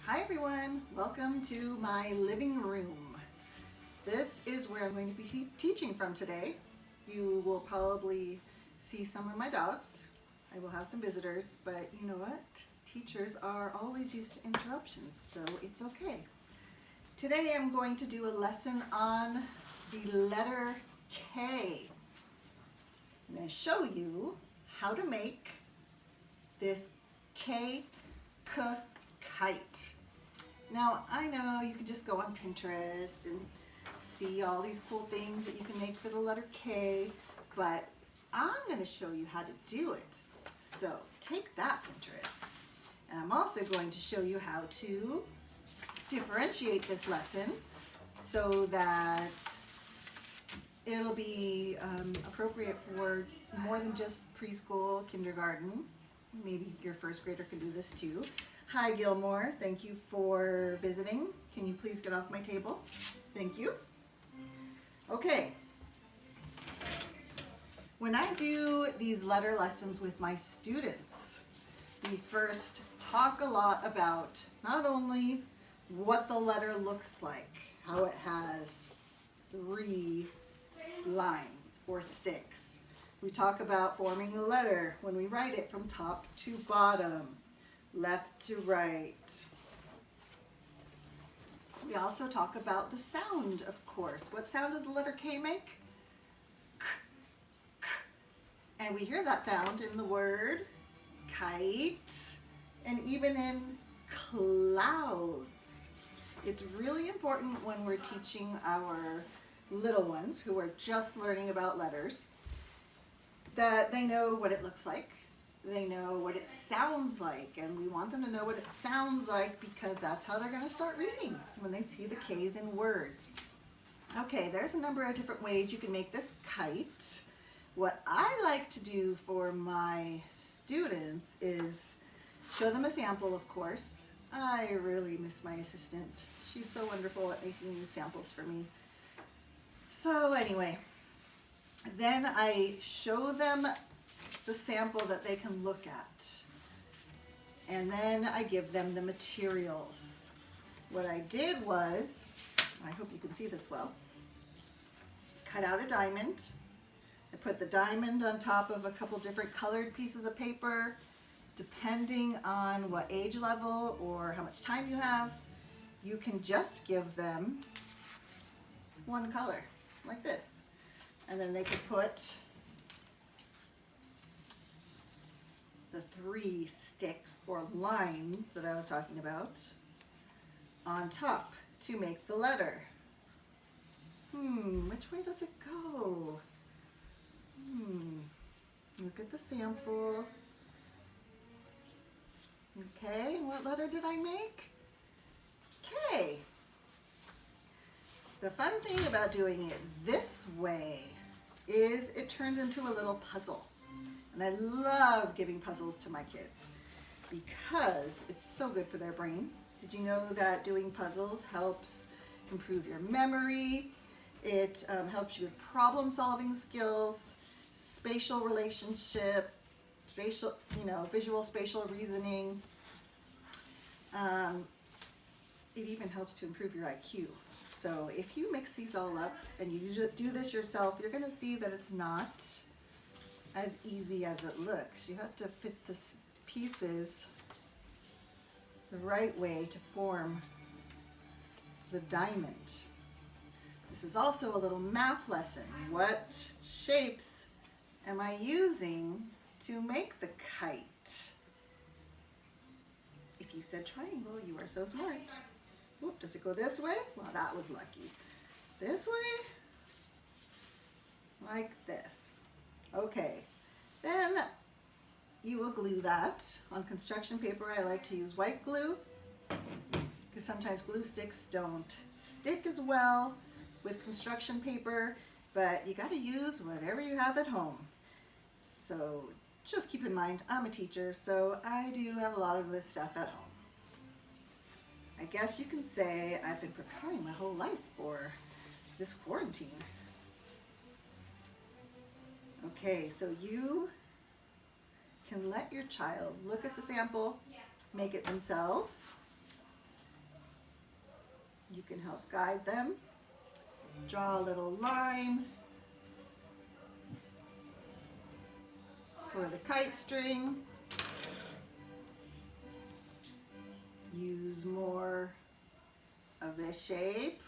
Hi everyone, welcome to my living room. This is where I'm going to be teaching from today. You will probably see some of my dogs. I will have some visitors, but you know what? Teachers are always used to interruptions, so it's okay. Today I'm going to do a lesson on the letter K. I'm going to show you how to make this K, kite. Now, I know you can just go on Pinterest and see all these cool things that you can make for the letter K, but I'm going to show you how to do it. So take that, Pinterest. And I'm also going to show you how to differentiate this lesson so that it'll be appropriate for more than just preschool, kindergarten. Maybe your first grader can do this too. Hi Gilmore, thank you for visiting. Can you please get off my table? Thank you. Okay. When I do these letter lessons with my students, we first talk a lot about not only what the letter looks like, how it has 3 lines or sticks. We talk about forming the letter when we write it from top to bottom, left to right. We also talk about the sound, of course. What sound does the letter K make? K, k. And we hear that sound in the word kite and even in clouds. It's really important when we're teaching our little ones who are just learning about letters that they know what it looks like. They know what it sounds like, and we want them to know what it sounds like because that's how they're going to start reading when they see the K's in words. Okay, there's a number of different ways you can make this kite. What I like to do for my students is show them a sample, of course. I really miss my assistant. She's so wonderful at making these samples for me. So anyway, then I show them the sample that they can look at. And then I give them the materials. What I did was, I hope you can see this well, cut out a diamond. I put the diamond on top of a couple different colored pieces of paper. Depending on what age level or how much time you have, you can just give them one color, like this. And then they could put the 3 sticks or lines that I was talking about on top to make the letter. Which way does it go? Look at the sample. Okay, and what letter did I make? K. The fun thing about doing it this way is it turns into a little puzzle. And I love giving puzzles to my kids because it's so good for their brain. Did you know that doing puzzles helps improve your memory? It helps you with problem solving skills, spatial relationship, visual spatial reasoning. It even helps to improve your IQ. So if you mix these all up and you do this yourself, you're going to see that it's not as easy as it looks. You have to fit the pieces the right way to form the diamond. This is also a little math lesson. What shapes am I using to make the kite? If you said triangle, you are so smart. Oop, does it go this way? Well, that was lucky. This way? Like this. Okay, then you will glue that. On construction paper, I like to use white glue because sometimes glue sticks don't stick as well with construction paper, but you got to use whatever you have at home. So just keep in mind, I'm a teacher, so I do have a lot of this stuff at home. I guess you can say I've been preparing my whole life for this quarantine. Okay, so you can let your child look at the sample, make it themselves. You can help guide them. Draw a little line for the kite string. Use more of this shape.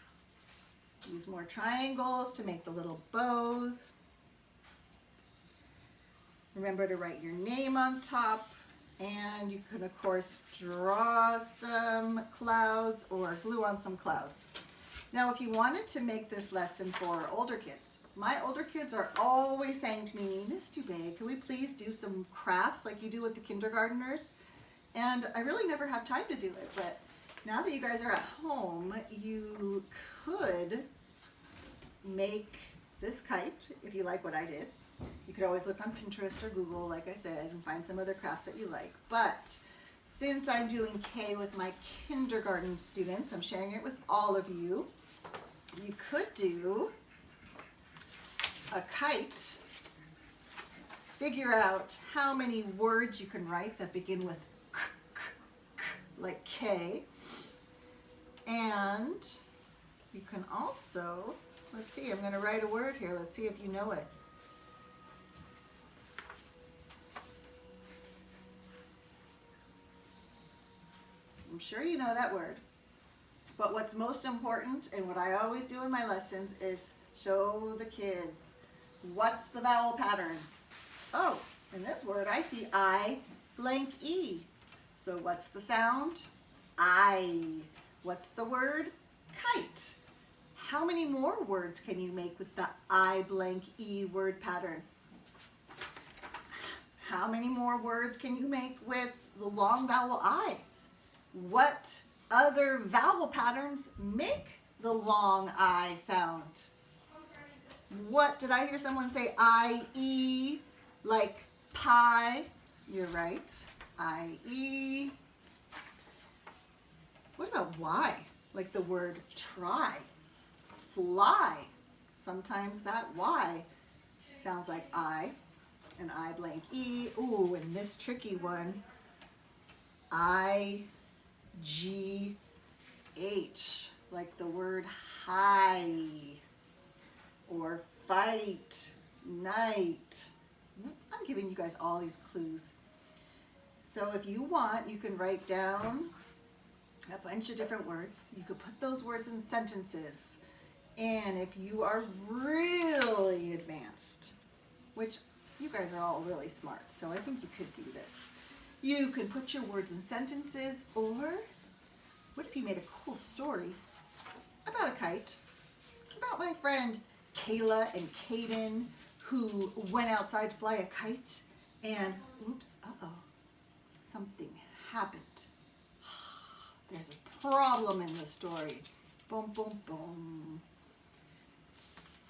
Use more triangles to make the little bows. Remember to write your name on top, and you can of course draw some clouds or glue on some clouds. Now if you wanted to make this lesson for older kids, my older kids are always saying to me, Miss Dubé, can we please do some crafts like you do with the kindergarteners? And I really never have time to do it, but now that you guys are at home, you could make this kite if you like what I did. You could always look on Pinterest or Google, like I said, and find some other crafts that you like. But since I'm doing K with my kindergarten students, I'm sharing it with all of you. You could do a kite. Figure out how many words you can write that begin with k, k, k, like K. And you can also, let's see, I'm going to write a word here. Let's see if you know it. I'm sure you know that word. But what's most important, and what I always do in my lessons, is show the kids what's the vowel pattern. Oh, in this word I see I blank E. So what's the sound? I. What's the word? Kite. How many more words can you make with the I blank E word pattern? How many more words can you make with the long vowel I? What other vowel patterns make the long I sound? What, did I hear someone say I, E, like pie? You're right, I, E. What about Y? Like the word try, fly. Sometimes that Y sounds like I, and I blank E. Ooh, and this tricky one, I, G, H, like the word high, or fight, night. I'm giving you guys all these clues. So if you want, you can write down a bunch of different words. You could put those words in sentences. And if you are really advanced, which you guys are all really smart, so I think you could do this. You can put your words in sentences, or what if you made a cool story about a kite, about my friend Kayla and Caden, who went outside to fly a kite, and oops, something happened. There's a problem in the story. Boom, boom, boom.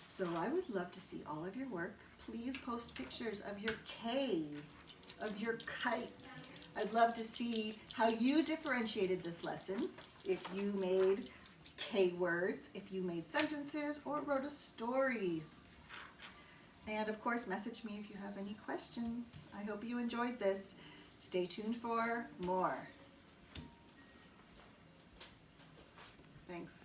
So I would love to see all of your work. Please post pictures of your Ks, of your kites. I'd love to see how you differentiated this lesson. If you made K words, if you made sentences, or wrote a story. And of course, message me if you have any questions. I hope you enjoyed this. Stay tuned for more. Thanks.